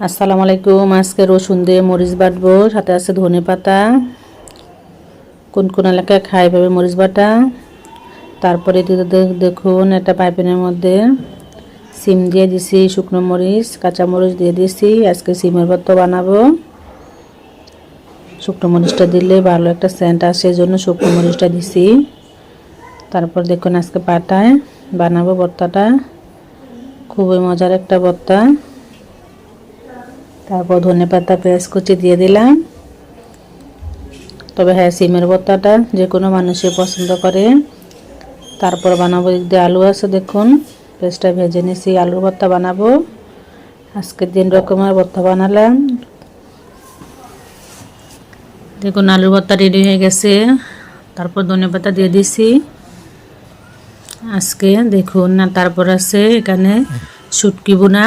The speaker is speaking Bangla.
আসসালামু আলাইকুম। আজকে রসুন দিয়ে মরিচ বাটবো, সাথে আছে ধনে পাতা। কোন কোন এলাকায় খাই ভাবে মরিচ বাটা। তারপরে দেখুন একটা পাইপেনের মধ্যে সিম দিয়ে দিছি, শুকনো মরিচ কাঁচা মরিচ দিয়ে দিছি। আজকে সিমের ভর্তা বানাবো। শুকনো মরিচটা দিলে ভালো একটা সেন্ট আসে, জন্য শুকনো মরিচটা দিছি। তারপর দেখুন আজকে পাটায় বানাবো ভর্তাটা, খুবই মজার একটা ভর্তা। তারপর ধনে পাতা পেঁয়াজ কুচি দিয়ে দিলাম। তবে হ্যাঁ, সিমের ভর্তাটা যে কোনো মানুষই পছন্দ করে। তারপর বানাবো, দিকে আলু আছে দেখুন, পেঁয়াজটা ভেজে নিয়েছি, আলুর ভর্তা বানাবো। আজকে 3 রকমের ভর্তা বানালাম। দেখুন আলুর ভর্তা রেডি হয়ে গেছে। তারপর ধনে পাতা দিয়ে দিছি আজকে দেখুন। না তারপর আছে এখানে শুটকি বোনা।